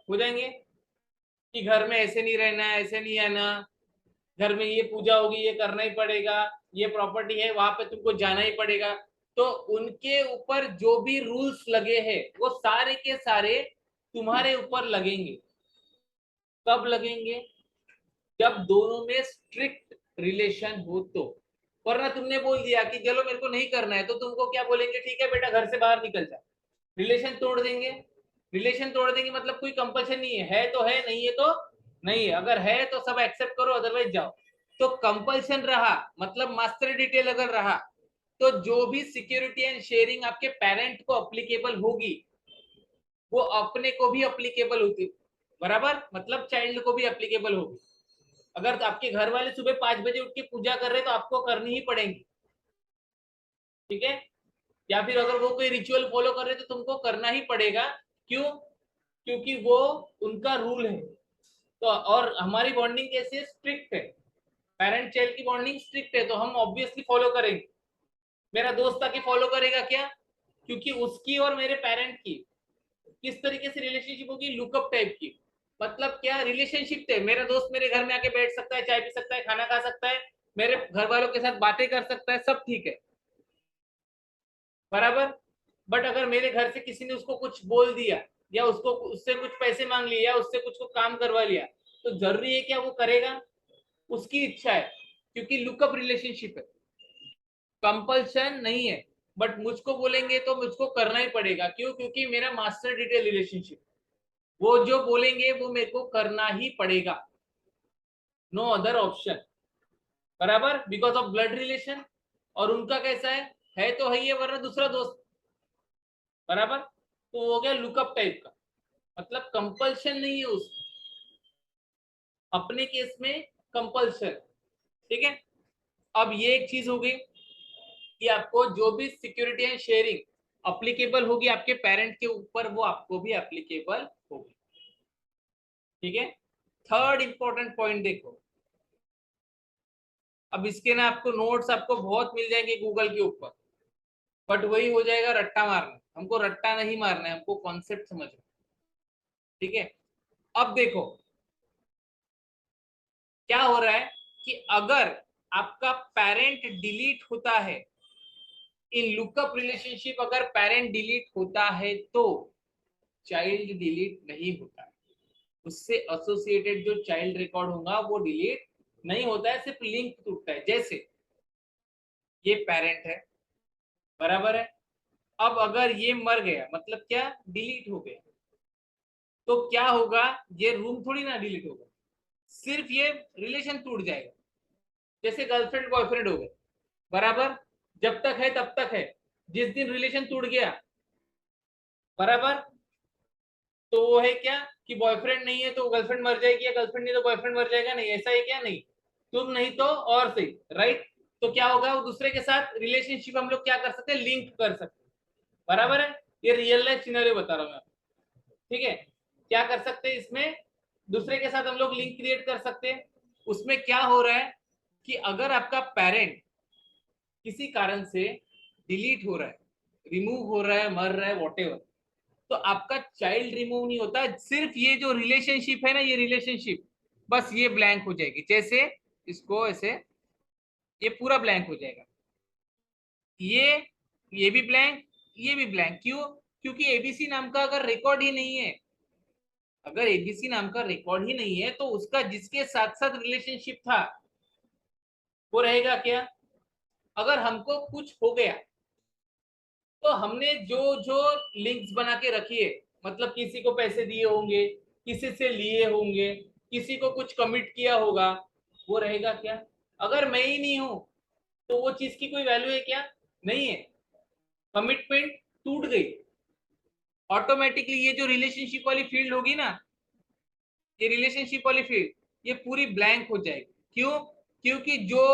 हो जाएंगे, कि घर में ऐसे नहीं रहना है, ऐसे नहीं आना, घर में ये पूजा होगी ये करना ही पड़ेगा, ये प्रॉपर्टी है वहां पे तुमको जाना ही पड़ेगा। तो उनके ऊपर जो भी रूल्स लगे हैं वो सारे के सारे तुम्हारे ऊपर लगेंगे। कब लगेंगे? जब दोनों में स्ट्रिक्ट रिलेशन हो तो। वरना तुमने बोल दिया कि चलो मेरे को नहीं करना है, तो तुमको क्या बोलेंगे, ठीक है बेटा घर से बाहर निकल जा, रिलेशन तोड़ देंगे। रिलेशन तोड़ देंगे मतलब कोई कंपल्शन नहीं है तो है, नहीं है तो नहीं है, अगर है तो सब एक्सेप्ट करो अदरवाइज जाओ। तो कंपल्शन रहा मतलब मास्टर डिटेल अगर रहा, तो जो भी सिक्योरिटी एंड शेयरिंग आपके पेरेंट को अप्लीकेबल होगी वो अपने को भी अप्लीकेबल होती, बराबर, मतलब चाइल्ड को भी अप्लीकेबल होगी। अगर तो आपके घर वाले सुबह 5 बजे उठ के पूजा कर रहे हैं तो आपको करनी ही पड़ेगी, ठीक है। या फिर अगर वो कोई रिचुअल फॉलो कर रहे हैं तो तुमको करना ही पड़ेगा। क्यों? क्योंकि वो उनका रूल है। तो और हमारी बॉन्डिंग कैसी है, स्ट्रिक्ट है, पेरेंट चाइल्ड की बॉन्डिंग स्ट्रिक्ट है, तो हम ऑब्वियसली फॉलो करेंगे। मेरा दोस्त आके फॉलो करेगा क्या? क्योंकि उसकी और मेरे पेरेंट की किस तरीके से रिलेशनशिप होगी, लुकअप टाइप की। मतलब क्या रिलेशनशिप थे, मेरा दोस्त मेरे घर में आके बैठ सकता है, चाय पी सकता है, खाना खा सकता है, मेरे घर वालों के साथ बातें कर सकता है, सब ठीक है, बराबर। बट अगर मेरे घर से किसी ने उसको कुछ बोल दिया या उसको उससे कुछ पैसे मांग लिए या उससे कुछ को काम करवा लिया, तो जरूरी है क्या वो करेगा? उसकी इच्छा है, क्योंकि लुकअप रिलेशनशिप है, कंपल्शन नहीं है। बट मुझको बोलेंगे तो मुझको करना ही पड़ेगा, क्यों? क्योंकि मेरा मास्टर डिटेल रिलेशनशिप, वो जो बोलेंगे वो मेरे को करना ही पड़ेगा, नो अदर ऑप्शन, बराबर, बिकॉज ऑफ ब्लड रिलेशन। और उनका कैसा है तो है ही है, वरना दूसरा दोस्त, बराबर। तो वो हो गया लुकअप टाइप का, मतलब कंपल्शन नहीं है उसमें, अपने केस में कंपल्शन। ठीक है। अब ये एक चीज हो गई कि आपको जो भी सिक्योरिटी एंड शेयरिंग अप्लीकेबल होगी आपके पेरेंट के ऊपर, वो आपको भी एप्लीकेबल होगी। ठीक है। थर्ड इंपॉर्टेंट पॉइंट देखो, अब इसके ना आपको नोट्स आपको बहुत मिल जाएंगे गूगल के ऊपर, बट वही हो जाएगा रट्टा मारना। हमको रट्टा नहीं मारना है, हमको कॉन्सेप्ट समझना। ठीक है। अब देखो क्या हो रहा है कि अगर आपका पेरेंट डिलीट होता है इन लुकअप रिलेशनशिप, अगर पेरेंट डिलीट होता है तो चाइल्ड डिलीट नहीं होता है, उससे एसोसिएटेड जो चाइल्ड रिकॉर्ड होगा वो डिलीट नहीं होता है, सिर्फ लिंक टूटता है। जैसे ये पेरेंट है, बराबर है, अब अगर ये मर गया मतलब क्या, डिलीट हो गया, तो क्या होगा, ये रूम थोड़ी ना डिलीट होगा, सिर्फ ये रिलेशन टूट जाएगा। जैसे गर्लफ्रेंड बॉयफ्रेंड हो गए, बराबर, जब तक है तब तक है, जिस दिन रिलेशन टूट गया, बराबर, तो वो है क्या कि बॉयफ्रेंड नहीं है तो गर्लफ्रेंड मर जाएगी, या गर्लफ्रेंड नहीं तो बॉयफ्रेंड मर जाएगा, नहीं ऐसा है क्या, नहीं, तुम नहीं तो और सही, राइट। तो क्या होगा, वो दूसरे के साथ रिलेशनशिप हम लोग क्या कर सकते हैं, लिंक कर सकते हैं, बराबर है। ये रियल लाइफ सिनेरियो बता रहा हूँ मैं। ठीक है। क्या कर सकते हैं इसमें, दूसरे के साथ हम लोग लिंक क्रिएट कर सकते हैं। उसमें क्या हो रहा है कि अगर आपका पेरेंट किसी कारण से डिलीट हो रहा है, रिमूव हो रहा है, मर रहा है, वॉटेवर, तो आपका चाइल्ड रिमूव नहीं होता, सिर्फ ये जो रिलेशनशिप है ना, ये रिलेशनशिप बस ये ब्लैंक हो जाएगी। जैसे इसको ऐसे, ये पूरा ब्लैंक हो जाएगा, ये ये भी ब्लैंक, ये भी ब्लैंक, क्यों, क्योंकि एबीसी नाम का अगर रिकॉर्ड ही नहीं है, अगर एबीसी नाम का रिकॉर्ड ही नहीं है तो उसका जिसके साथ साथ रिलेशनशिप था वो रहेगा क्या। अगर हमको कुछ हो गया तो हमने जो जो लिंक्स बना के रखी है, मतलब किसी को पैसे दिए होंगे, किसी से लिए होंगे, किसी को कुछ कमिट किया होगा, वो रहेगा क्या। अगर मैं ही नहीं हूं तो वो चीज की कोई वैल्यू है क्या, नहीं है, कमिटमेंट टूट गई, ऑटोमेटिकली ये जो रिलेशनशिप वाली फील्ड होगी ना, ये रिलेशनशिप वाली फील्ड ये पूरी ब्लैंक हो जाएगी। क्यों, क्योंकि जो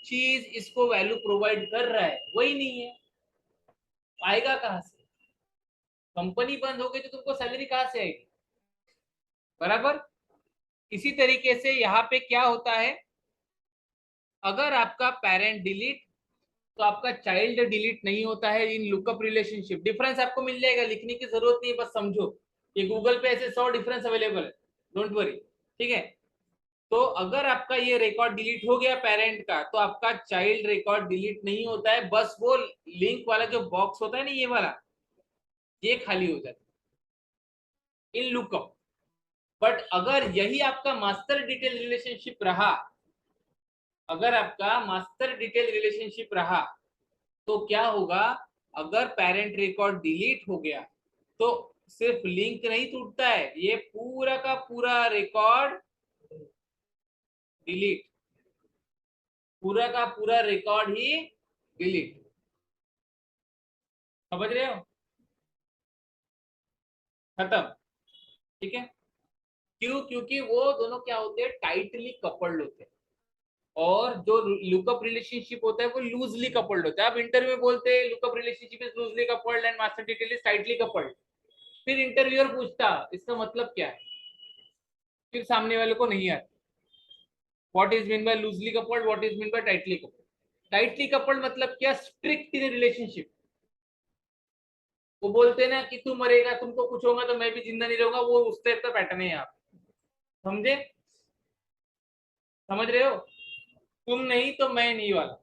चीज इसको वैल्यू प्रोवाइड कर रहा है वही नहीं है, आएगा कहां से, कंपनी बंद हो गई तो तुमको सैलरी कहां से आएगी, बराबर। इसी तरीके से यहाँ पे क्या होता है, अगर आपका पेरेंट डिलीट तो आपका चाइल्ड डिलीट नहीं होता है इन लुकअप रिलेशनशिप। डिफरेंस आपको मिल जाएगा, लिखने की जरूरत नहीं है, बस समझो। ये गूगल पे ऐसे 100 डिफरेंस अवेलेबल है, डोंट वरी। ठीक है। तो अगर आपका ये रिकॉर्ड डिलीट हो गया पेरेंट का, तो आपका चाइल्ड रिकॉर्ड डिलीट नहीं होता है, बस वो लिंक वाला जो बॉक्स होता है ना, ये वाला, ये खाली हो जाता है इन लुकअप। बट अगर यही आपका मास्टर डिटेल रिलेशनशिप रहा, अगर आपका मास्टर डिटेल रिलेशनशिप रहा, तो क्या होगा, अगर पेरेंट रिकॉर्ड डिलीट हो गया तो सिर्फ लिंक नहीं टूटता है, ये पूरा का पूरा रिकॉर्ड डिलीट, पूरा का पूरा रिकॉर्ड ही डिलीट। समझ रहे हो, खत्म। ठीक है। क्यों, क्योंकि वो दोनों क्या होते हैं, टाइटली कपल्ड होते हैं, और जो लुकअप रिलेशनशिप होता है वो लूजली कपल्ड होता है। अब इंटरव्यू में बोलते हैं lookup relationship is loosely coupled and master detail is tightly coupled, फिर इंटरव्यूअर पूछता इसका मतलब क्या है, फिर सामने वाले को नहीं आता, what is mean by loosely coupled, what is mean by tightly coupled. Tightly coupled मतलब क्या, स्ट्रिक्ट इन रिलेशनशिप। वो बोलते हैं ना कि तू मरेगा, तुमको कुछ होगा तो मैं भी जिंदा नहीं रहूंगा, वो उस टाइप का पैटर्न है यहाँ, समझे, समझ रहे हो, तुम नहीं तो मैं नहीं वाला।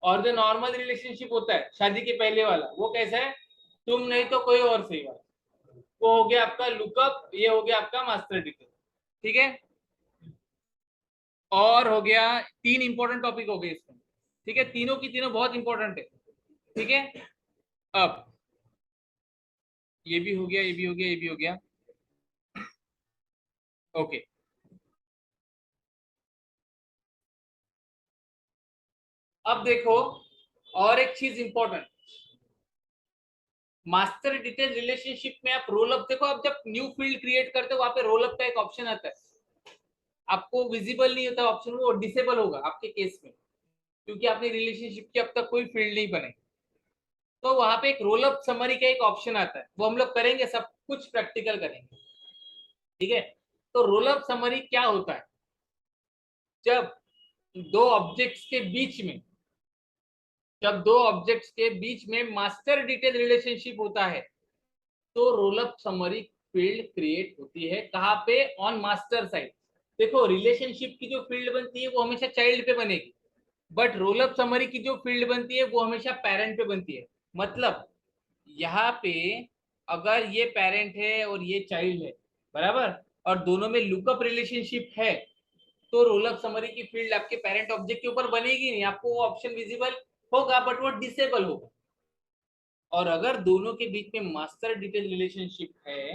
और जो नॉर्मल रिलेशनशिप होता है शादी के पहले वाला, वो कैसा है, तुम नहीं तो कोई और सही वाला, वो हो गया आपका लुकअप, ये हो गया आपका मास्टर डिटेल। ठीक है। और हो गया, तीन इंपॉर्टेंट टॉपिक हो गए इसमें। ठीक है, तीनों की तीनों बहुत इंपॉर्टेंट है। ठीक है। अब ये भी हो गया, ये भी हो गया, ये भी हो गया। ओके, अब देखो और एक चीज इंपॉर्टेंट, मास्टर डिटेल रिलेशनशिप में आप रोल अप देखो, आप जब न्यू फील्ड क्रिएट करते हो वहां पे रोल अप का एक ऑप्शन आता है, आपको विजिबल नहीं होता ऑप्शन, वो डिसेबल होगा आपके केस में, क्योंकि आपने रिलेशनशिप की अब तक कोई फील्ड नहीं बनाई। तो वहां पे एक रोल अप समरी का एक ऑप्शन आता है, वो हम लोग करेंगे, सब कुछ प्रैक्टिकल करेंगे, ठीक है। तो रोल अप समरी क्या होता है, जब दो ऑब्जेक्ट्स के बीच में, जब दो ऑब्जेक्ट्स के बीच में मास्टर डिटेल रिलेशनशिप होता है तो roll up summary field create होती है, कहाँ पे, ऑन मास्टर साइड। देखो रिलेशनशिप की जो फील्ड बनती है वो हमेशा चाइल्ड पे बनेगी, बट रोल अप समरी की जो फील्ड बनती है वो हमेशा पेरेंट पे बनती है। मतलब यहाँ पे अगर ये पेरेंट है और ये चाइल्ड है, बराबर, और दोनों में लुकअप रिलेशनशिप है, तो रोल अप समरी की फील्ड आपके पेरेंट ऑब्जेक्ट के ऊपर बनेगी नहीं, आपको वो ऑप्शन विजिबल होगा बट वो डिसेबल होगा। और अगर दोनों के बीच में मास्टर डिटेल रिलेशनशिप है,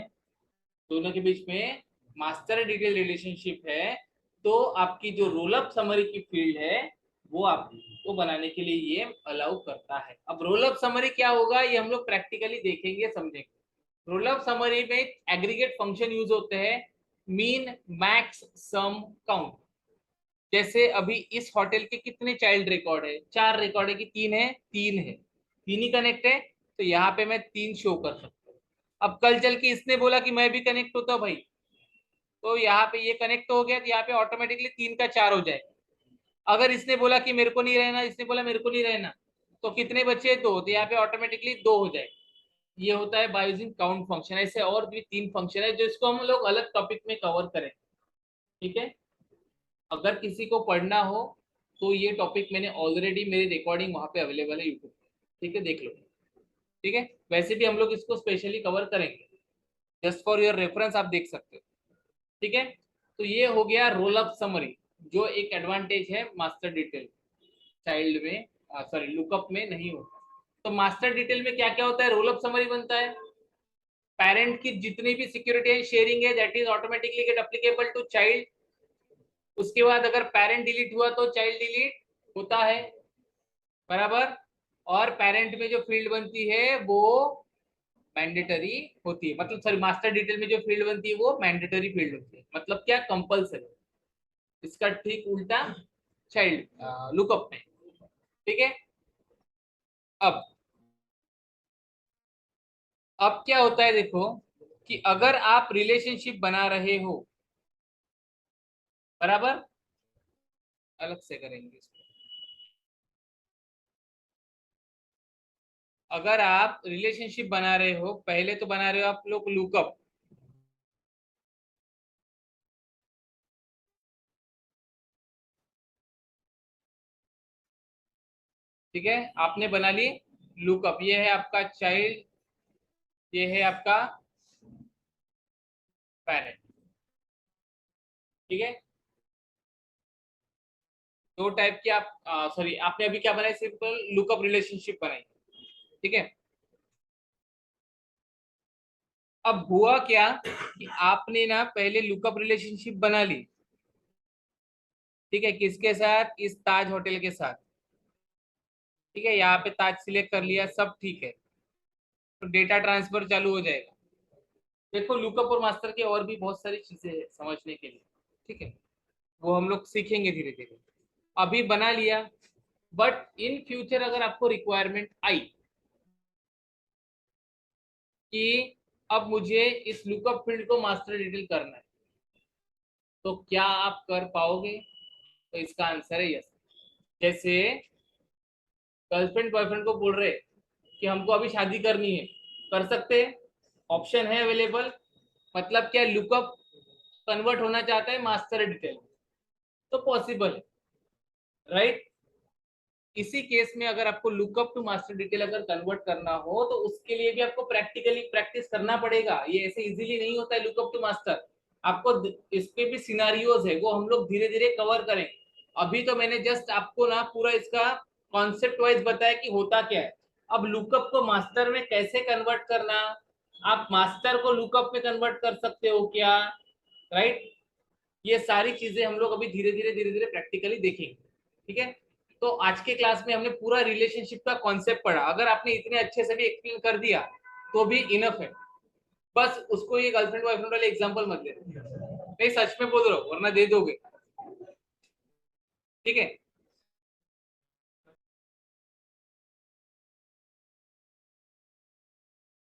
दोनों के बीच में मास्टर डिटेल रिलेशनशिप है, तो आपकी जो रोल अप समरी की फील्ड है वो आपको बनाने के लिए ये अलाउ करता है। अब रोल अप समरी क्या होगा ये हम लोग प्रैक्टिकली देखेंगे, समझेंगे। रोल अप समरी में एग्रीगेट फंक्शन यूज होते हैं, मीन, मैक्स, सम, काउंट। जैसे अभी इस होटल के कितने चाइल्ड रिकॉर्ड है, 4 रिकॉर्ड है कि 3 है, 3 है, 3 ही कनेक्ट है, तो यहाँ पे मैं 3 शो कर सकता हूँ। अब कल चल के इसने बोला कि मैं भी कनेक्ट होता हूँ भाई, तो यहाँ पे ये कनेक्ट हो गया, तो यहाँ पे ऑटोमेटिकली 3 का 4 हो जाएगा। अगर इसने बोला कि मेरे को नहीं रहना, इसने बोला मेरे को नहीं रहना, तो कितने बचे, 2, तो यहाँ पे ऑटोमेटिकली 2 हो जाएगा। ये होता है बाय यूजिंग काउंट फंक्शन। ऐसे और भी 3 फंक्शन है जो इसको हम लोग अलग टॉपिक में कवर करें, ठीक है। अगर किसी को पढ़ना हो तो ये टॉपिक मैंने ऑलरेडी, मेरी रिकॉर्डिंग वहां पे अवेलेबल है यूट्यूब, ठीक है, देख लो, ठीक है। वैसे भी हम लोग इसको स्पेशली कवर करेंगे, जस्ट फॉर योर रेफरेंस आप देख सकते हो, ठीक है। तो ये हो गया रोल अप समरी, जो एक एडवांटेज है मास्टर डिटेल, चाइल्ड में, सॉरी लुकअप में नहीं होता। तो मास्टर डिटेल में क्या क्या होता है, रोल अप समरी बनता है, पेरेंट की जितनी भी सिक्योरिटी शेयरिंग है that is automatically get applicable to child. उसके बाद अगर पेरेंट डिलीट हुआ तो चाइल्ड डिलीट होता है, बराबर। और पेरेंट में जो फील्ड बनती है वो मैंडेटरी होती है, मतलब सॉरी मास्टर डिटेल में जो फील्ड बनती है वो मैंडेटरी फील्ड होती है, मतलब क्या, कंपल्सरी। इसका ठीक उल्टा चाइल्ड लुकअप में, ठीक है। अब अब क्या होता है देखो, कि अगर आप रिलेशनशिप बना रहे हो, बराबर, अलग से करेंगे इसको। अगर आप रिलेशनशिप बना रहे हो, पहले तो बना रहे हो आप लोग लुकअप, ठीक है, आपने बना ली लुकअप, ये है आपका चाइल्ड, ये है आपका पेरेंट, ठीक है। दो टाइप की आप, सॉरी आपने अभी क्या बनाई, सिंपल लुकअप रिलेशनशिप बनाई, ठीक है। अब हुआ क्या कि आपने ना पहले लुकअप रिलेशनशिप बना ली, ठीक है, किसके साथ, इस ताज होटल के साथ, ठीक है, यहाँ पे ताज सिलेक्ट कर लिया, सब ठीक है। तो डेटा ट्रांसफर चालू हो जाएगा। देखो लुकअप और मास्टर के और भी बहुत सारी चीजें हैं समझने के लिए, ठीक है, वो हम लोग सीखेंगे धीरे धीरे। अभी बना लिया, बट इन फ्यूचर अगर आपको रिक्वायरमेंट आई कि अब मुझे इस लुकअप फील्ड को मास्टर डिटेल करना है, तो क्या आप कर पाओगे, तो इसका आंसर है यस। जैसे गर्लफ्रेंड बॉयफ्रेंड को बोल रहे कि हमको अभी शादी करनी है, कर सकते हैं, ऑप्शन है अवेलेबल। मतलब क्या, लुकअप कन्वर्ट होना चाहता है मास्टर डिटेल, तो पॉसिबल है, राइट। इसी केस में अगर आपको लुकअप टू मास्टर डिटेल अगर कन्वर्ट करना हो तो उसके लिए भी आपको प्रैक्टिकली प्रैक्टिस करना पड़ेगा, ये ऐसे इजीली नहीं होता है लुकअप टू मास्टर। आपको इस पे भी सिनारियोज है, वो हम लोग धीरे धीरे कवर करें। अभी तो मैंने जस्ट आपको ना पूरा इसका कॉन्सेप्ट वाइज बताया कि होता क्या है। अब लुकअप को मास्टर में कैसे कन्वर्ट करना, आप मास्टर को लुकअप में कन्वर्ट कर सकते हो क्या, राइट। ये सारी चीजें हम लोग अभी धीरे धीरे प्रैक्टिकली देखेंगे। ठीक है, तो आज के क्लास में हमने पूरा रिलेशनशिप का कॉन्सेप्ट पढ़ा। अगर आपने इतने अच्छे से भी एक्सप्लेन कर दिया तो भी इनफ है। बस उसको ये गर्लफ्रेंड बॉयफ्रेंड वाले एग्जांपल मत लेना, नहीं सच में बोल रहा हूँ वरना दे दोगे। ठीक है,